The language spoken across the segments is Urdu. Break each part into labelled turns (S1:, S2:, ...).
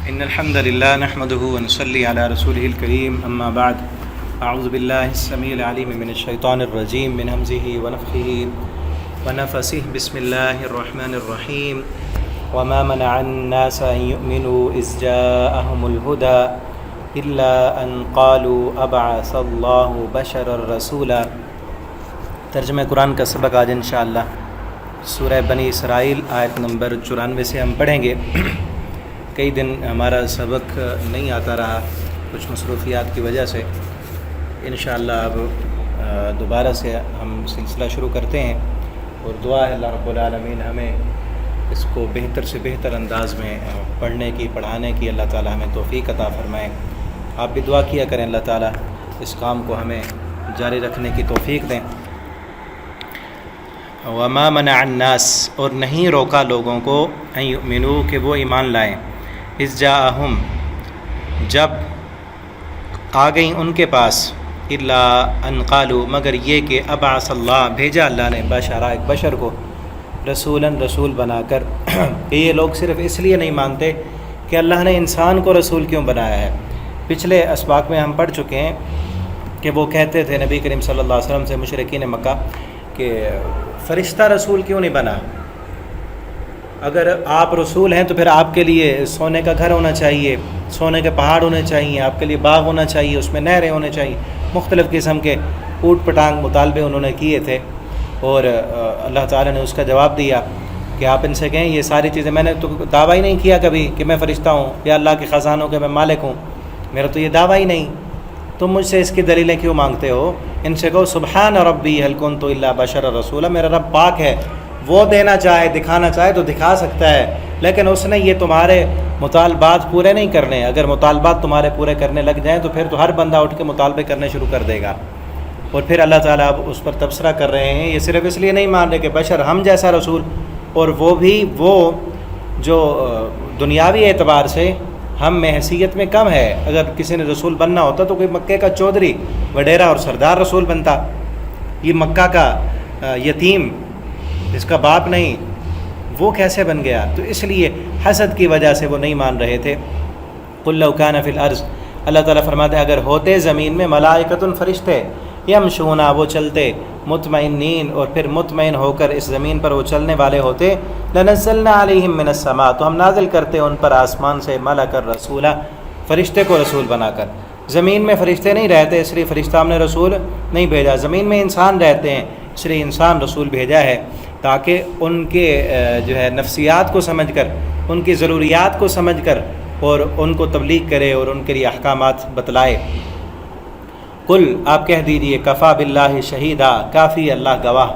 S1: إن الحمد لله نحمده ونصلي على رسوله الكريم أما بعد أعوذ بالله السميع العليم من الشيطان الرجيم من همزه ونفخه ونفسه بسم الله الرحمن الرحيم وما منع الناس أن يؤمنوا إذ جاءهم الهدى إلا أن قالوا أبعث الله بشرا رسولا۔ ترجمہ قرآن کا سبق آج انشاءاللہ سورہ بنی اسرائیل آیت نمبر 94 سے ہم پڑھیں گے۔ کئی دن ہمارا سبق نہیں آتا رہا کچھ مصروفیات کی وجہ سے، انشاءاللہ اب دوبارہ سے ہم سلسلہ شروع کرتے ہیں، اور دعا ہے اللہ رب العالمین ہمیں اس کو بہتر سے بہتر انداز میں پڑھنے کی، پڑھانے کی اللہ تعالی ہمیں توفیق عطا فرمائے۔ آپ بھی دعا کیا کریں اللہ تعالی اس کام کو ہمیں جاری رکھنے کی توفیق دیں۔ وما منع الناس، اور نہیں روکا لوگوں کو، ان یؤمنوا کہ وہ ایمان لائیں، اذ جاءہم جب آ گئیں ان کے پاس، الا ان قالوا مگر یہ کہ ابعث اللہ بھیجا اللہ نے بشرا ایک بشر کو، رسول بنا کر۔ کہ یہ لوگ صرف اس لیے نہیں مانتے کہ اللہ نے انسان کو رسول کیوں بنایا ہے۔ پچھلے اسباق میں ہم پڑھ چکے ہیں کہ وہ کہتے تھے نبی کریم صلی اللہ علیہ وسلم سے مشرکین مکہ کہ فرشتہ رسول کیوں نہیں بنا؟ اگر آپ رسول ہیں تو پھر آپ کے لیے سونے کا گھر ہونا چاہیے، سونے کے پہاڑ ہونے چاہیے، آپ کے لیے باغ ہونا چاہیے، اس میں نہریں ہونے چاہیے، مختلف قسم کے اوٹ پٹانگ مطالبے انہوں نے کیے تھے، اور اللہ تعالیٰ نے اس کا جواب دیا کہ آپ ان سے کہیں یہ ساری چیزیں، میں نے تو دعویٰ ہی نہیں کیا کبھی کہ میں فرشتہ ہوں یا اللہ کے خزانوں کے میں مالک ہوں، میرا تو یہ دعویٰ ہی نہیں، تم مجھ سے اس کی دلیلیں کیوں مانگتے ہو؟ ان سے کہو سبحان ربی هل كنت الا بشرا رسولا، میرا رب پاک ہے، وہ دینا چاہے دکھانا چاہے تو دکھا سکتا ہے، لیکن اس نے یہ تمہارے مطالبات پورے نہیں کرنے۔ اگر مطالبات تمہارے پورے کرنے لگ جائیں تو پھر تو ہر بندہ اٹھ کے مطالبے کرنے شروع کر دے گا۔ اور پھر اللہ تعالیٰ اب اس پر تبصرہ کر رہے ہیں، یہ صرف اس لیے نہیں مان رہے کہ بشر ہم جیسا رسول، اور وہ بھی وہ جو دنیاوی اعتبار سے ہم میں حیثیت میں کم ہے۔ اگر کسی نے رسول بننا ہوتا تو کوئی مکے کا چودھری وڈیرا اور سردار رسول بنتا، یہ مکہ کا یتیم جس کا باپ نہیں، وہ کیسے بن گیا؟ تو اس لیے حسد کی وجہ سے وہ نہیں مان رہے تھے۔ قل لو کان فی الارض، اللہ تعالیٰ فرماتے ہیں اگر ہوتے زمین میں ملائکۃ فرشتے، یمشون وہ چلتے، مطمئنین اور پھر مطمئن ہو کر اس زمین پر وہ چلنے والے ہوتے، لنزلنا علیہم من السماء تو ہم نازل کرتے ان پر آسمان سے ملکا رسولا، فرشتے کو رسول بنا کر۔ زمین میں فرشتے نہیں رہتے اس لیے فرشتہ ہم نے رسول نہیں بھیجا، زمین میں انسان رہتے ہیں اس لیے انسان رسول بھیجا ہے، تاکہ ان کے جو ہے نفسیات کو سمجھ کر، ان کی ضروریات کو سمجھ کر اور ان کو تبلیغ کرے اور ان کے لیے احکامات بتلائے۔ قل آپ کہہ دیجیے کفا باللہ شہیدا، کافی اللہ گواہ،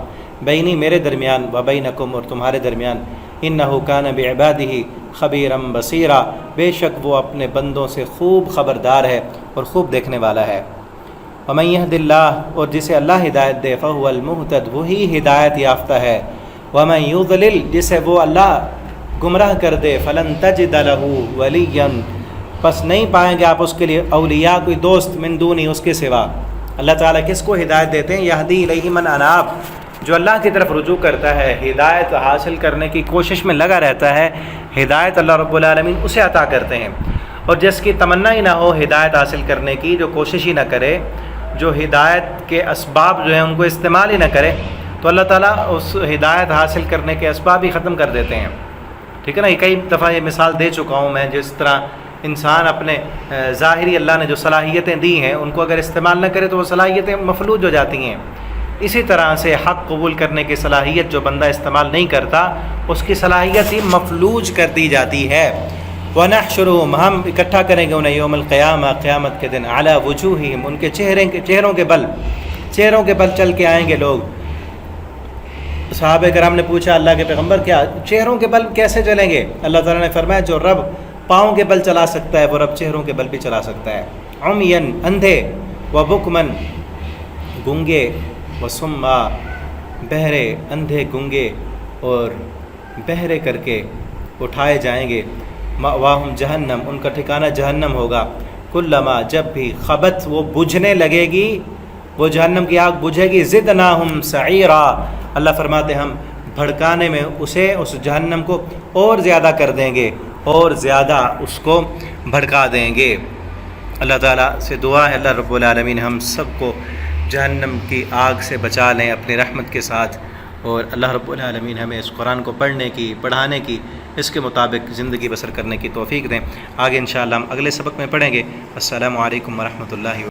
S1: بینی میرے درمیان، و بینکم اور تمہارے درمیان، انہ کان بعبادہ خبیرا بصیرا بے شک وہ اپنے بندوں سے خوب خبردار ہے اور خوب دیکھنے والا ہے۔ ومن یہد اللہ اور جسے اللہ ہدایت دے فہو المہتد وہی ہدایت یافتہ ہے، ومن یضلل جسے وہ اللہ گمراہ کر دے فلن تجد لہ ولیا پس نہیں پائیں گے آپ اس کے لیے اولیاء کوئی دوست من دونی اس کے سوا۔ اللہ تعالیٰ کس کو ہدایت دیتے ہیں؟ یہدی الیہ من اناب، جو اللہ کی طرف رجوع کرتا ہے، ہدایت حاصل کرنے کی کوشش میں لگا رہتا ہے، ہدایت اللہ رب العالمین اسے عطا کرتے ہیں۔ اور جس کی تمنا ہی نہ ہو ہدایت حاصل کرنے کی، جو کوشش ہی نہ کرے، جو ہدایت کے اسباب جو ہیں ان کو استعمال ہی نہ کرے، تو اللہ تعالیٰ اس ہدایت حاصل کرنے کے اسباب ہی ختم کر دیتے ہیں۔ ٹھیک ہے نا؟ یہ کئی دفعہ یہ مثال دے چکا ہوں میں، جس طرح انسان اپنے ظاہری اللہ نے جو صلاحیتیں دی ہیں ان کو اگر استعمال نہ کرے تو وہ صلاحیتیں مفلوج ہو جاتی ہیں۔ اسی طرح سے حق قبول کرنے کی صلاحیت جو بندہ استعمال نہیں کرتا، اس کی صلاحیت ہی مفلوج کر دی جاتی ہے۔ وَنَحْشُرُهُمْ ہم اکٹھا کریں گے انہیں یوم القیامہ قیامت کے دن، عَلَى وُجُوهِهِمْ ان کے چہروں کے بل چل کے آئیں گے لوگ۔ صحابہ کرام نے پوچھا اللہ کے پیغمبر کیا چہروں کے بل کیسے چلیں گے؟ اللہ تعالیٰ نے فرمایا جو رب پاؤں کے بل چلا سکتا ہے وہ رب چہروں کے بل بھی چلا سکتا ہے۔ عُمْيًا اندھے، وَبُكْمًا گونگے، وَصُمًّا بہرے، اندھے گونگے اور بہرے کر کے اٹھائے جائیں گے۔ مأواہم جہنم ان کا ٹھکانہ جہنم ہوگا۔ کلما جب بھی خبت وہ بجھنے لگے گی، وہ جہنم کی آگ بجھے گی، زدناہم سعیرا اللہ فرماتے ہم بھڑکانے میں اسے اس جہنم کو اور زیادہ کر دیں گے، اور زیادہ اس کو بھڑکا دیں گے۔ اللہ تعالیٰ سے دعا ہے اللہ رب العالمین ہم سب کو جہنم کی آگ سے بچا لیں اپنی رحمت کے ساتھ، اور اللہ رب العالمین ہمیں اس قرآن کو پڑھنے کی، پڑھانے کی، اس کے مطابق زندگی بسر کرنے کی توفیق دیں۔ آگے انشاءاللہ ہم اگلے سبق میں پڑھیں گے۔ السلام علیکم ورحمۃ اللہ